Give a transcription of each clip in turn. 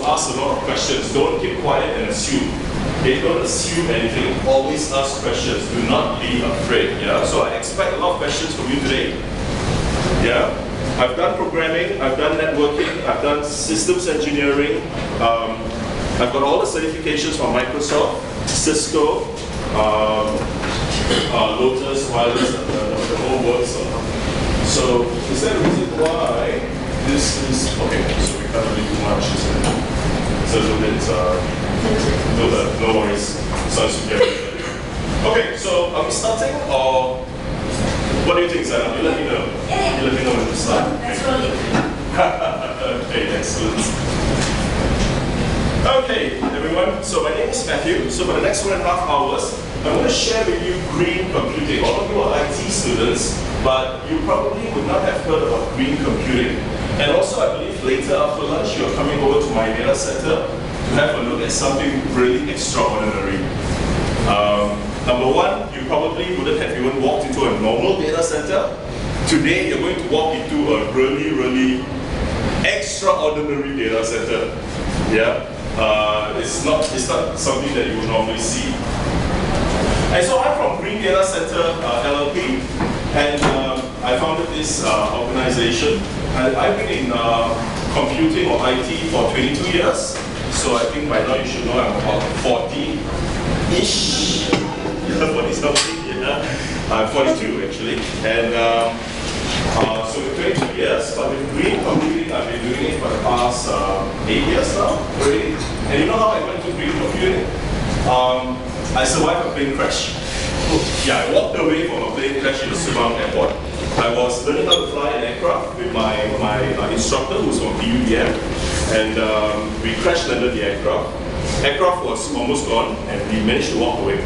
ask a lot of questions. Don't keep quiet and assume. Okay, don't assume anything. Always ask questions. Do not be afraid. Yeah. So I expect a lot of questions from you today. Yeah. I've done programming. I've done networking. I've done systems engineering. I've got all the certifications from Microsoft, Cisco, Lotus, Wireless, the whole works. So is that a reason why this is okay? So we can't really do much, isn't it? It's a little bit. No worries. So as you get it. Okay, so are we starting or what do you think, Sarah? You let me know. Yeah. You let me know when to start. That's rolling. Okay, excellent. Okay, everyone. So my name is Matthew. So for the next 1.5 hours, I'm going to share with you green computing. All of you are IT students, but you probably would not have heard about green computing. And also, I believe later after lunch, you're coming over to my data center to have a look at something really extraordinary. Number one, you probably wouldn't have even walked into a normal data center. Today, you're going to walk into a really, really extraordinary data center. Yeah, it's not something that you would normally see. And so I'm from Green Data Center LLP, and I founded this organization. And I've been in computing or IT for 22 years. So I think by now you should know I'm about 40-ish. 40-something, yeah. I'm 42 actually. And so with 22 years, but with green computing, I've been doing it for the past 8 years now already. And you know how I went to green computing? I survived a plane crash. Yeah, I walked away from a plane crash in the Subang airport. I was learning how to fly an aircraft with my instructor who's from PUBM, and we crash landed the aircraft. Aircraft was almost gone, and we managed to walk away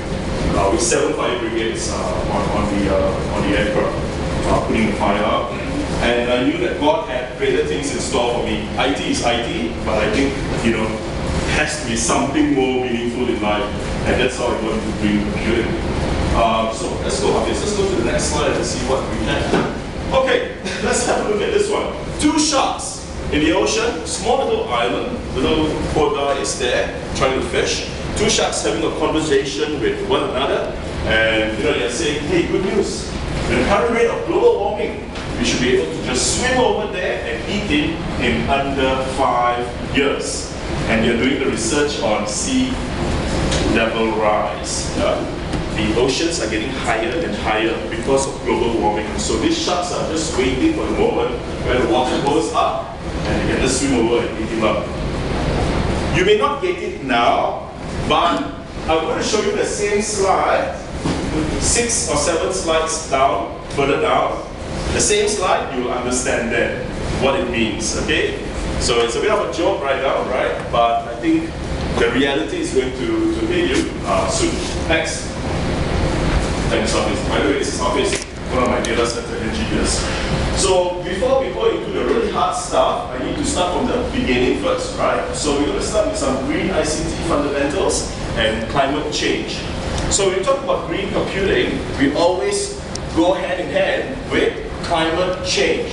with 7 fire brigades on the aircraft, putting the fire out. And I knew that God had greater things in store for me. IT is IT, but I think has to be something more meaningful in life, and that's how I got into green computing. So let's go to the next slide and see what we have. Okay, let's have a look at this one. 2 sharks in the ocean, small little island, little Kota is there trying to fish. 2 sharks having a conversation with one another, and they're saying, hey, good news. With the current rate of global warming, we should be able to just swim over there and eat it in under 5 years. And you're doing the research on sea level rise. The oceans are getting higher and higher because of global warming. So these sharks are just waiting for the moment where the water goes up and they can just swim over and eat him up. You may not get it now, but I'm going to show you the same slide, 6 or 7 slides down, further down. The same slide, you will understand then what it means, okay? So it's a bit of a joke right now, right? But I think the reality is going to hit you soon. Next. Thanks, Office. By the way, this is Office, one of my data center engineers. So before we go into the really hard stuff, I need to start from the beginning first, right? So we're going to start with some green ICT fundamentals and climate change. So when we talk about green computing, we always go hand in hand with climate change.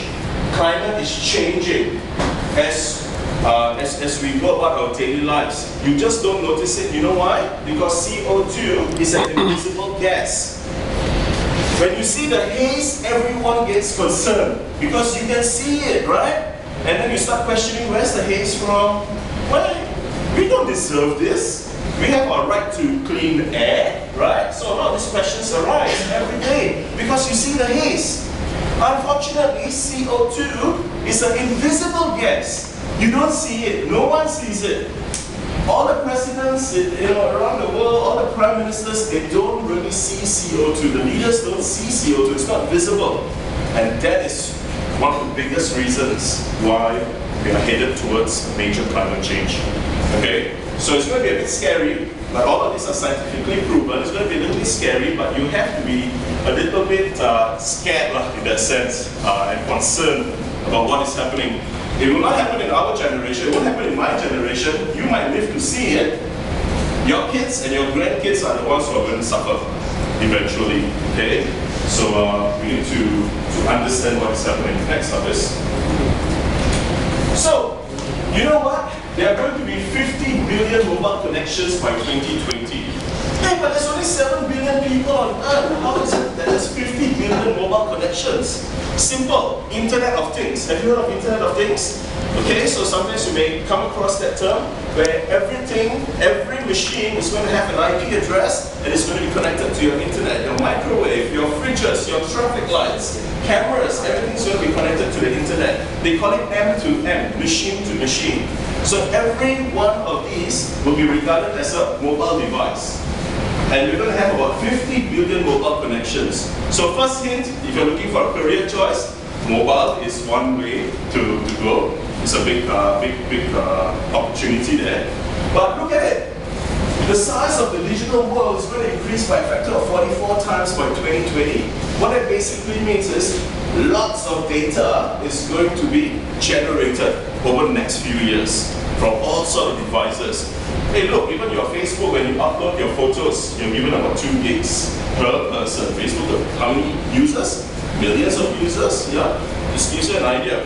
Climate is changing as we go about our daily lives. You just don't notice it. You know why? Because CO2 is an invisible gas. When you see the haze, everyone gets concerned because you can see it, right? And then you start questioning, where's the haze from? Well, we don't deserve this. We have our right to clean air, right? So a lot of these questions arise every day because you see the haze. Unfortunately, CO2 is an invisible gas. You don't see it. No one sees it. All the presidents around the world, all the prime ministers, they don't really see CO2. The leaders don't see CO2. It's not visible. And that is one of the biggest reasons why we are headed towards major climate change. Okay? So it's going to be a bit scary, but all of these are scientifically proven. It's going to be a little bit scary, but you have to be a little bit scared in that sense and concerned about what is happening. It will not happen in our generation. It won't happen in my generation. You might live to see it. Your kids and your grandkids are the ones who are going to suffer eventually. Okay? So we need to understand what is happening. Next, Office. So, you know what? there are going to be 50 billion mobile connections by 2020. Hey, but there's only 7 billion people on Earth. How is it that there's 50 billion mobile connections? Simple. Internet of Things. Have you heard of Internet of Things? Okay, so sometimes you may come across that term where everything, every machine is going to have an IP address and it's going to be connected to your internet, your microwave, your fridges, your traffic lights, cameras, everything's going to be connected to the internet. They call it M2M, machine to machine. So every one of these will be regarded as a mobile device. And we're going to have about 50 billion mobile connections. So first hint, if you're looking for a career choice, mobile is one way to go. It's a big opportunity there. But look at it. The size of the digital world is going to increase by a factor of 44 times by 2020. What that basically means is lots of data is going to be generated over the next few years from all sorts of devices. Hey look, even your Facebook, when you upload your photos, you're given about 2 gigs per person. Facebook, how many users? Millions of users, yeah? Just gives you an idea.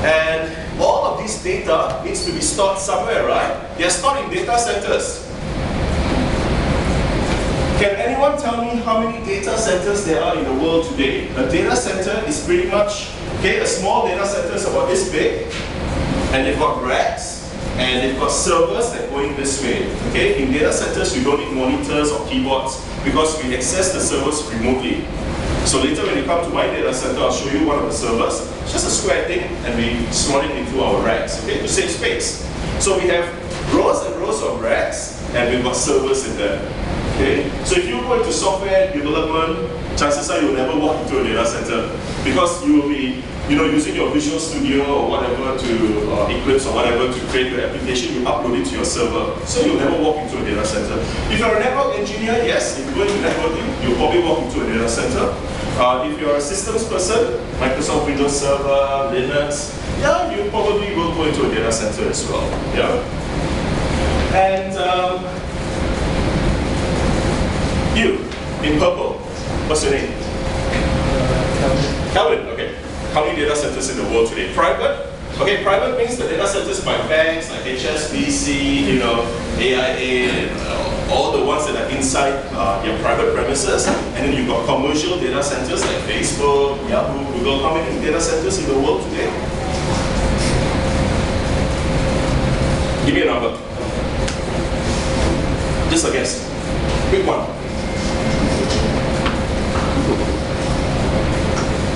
And all of this data needs to be stored somewhere, right? They are stored in data centers. Can anyone tell me how many data centers there are in the world today? A data center is pretty much, okay, a small data center is about this big, and they've got racks, and they've got servers that go in this way. Okay, in data centers you don't need monitors or keyboards because we access the servers remotely. So later when you come to my data center, I'll show you one of the servers. It's just a square thing, and we slot it into our racks, okay, to save space. So we have rows and rows of racks, and we've got servers in there. Okay? So if you go into software development, chances are you'll never walk into a data center because you will be, using your Visual Studio or whatever to Eclipse or whatever to create your application. You upload it to your server, so you'll never walk into a data center. If you're a network engineer, yes, if you go into networking, you'll probably walk into a data center. If you're a systems person, Microsoft Windows Server, Linux, yeah, you probably will go into a data center as well. Yeah. And you, in purple, what's your name? Calvin, okay. How many data centers in the world today? Private? Okay, private means the data centers by banks like HSBC, AIA, and all the ones that are inside your private premises. And then you've got commercial data centers like Facebook, Yahoo, Google. How many data centers in the world today? Give me a number. Just a guess. Quick one.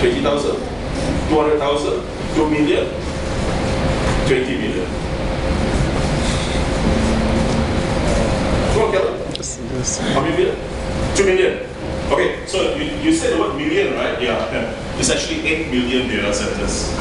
20,000, 200,000, 2 million, 20 million. Come on, Kevin. Yes. How many million? 2 million. Okay, so you said the word million, right? Yeah. It's actually 8 million data centers.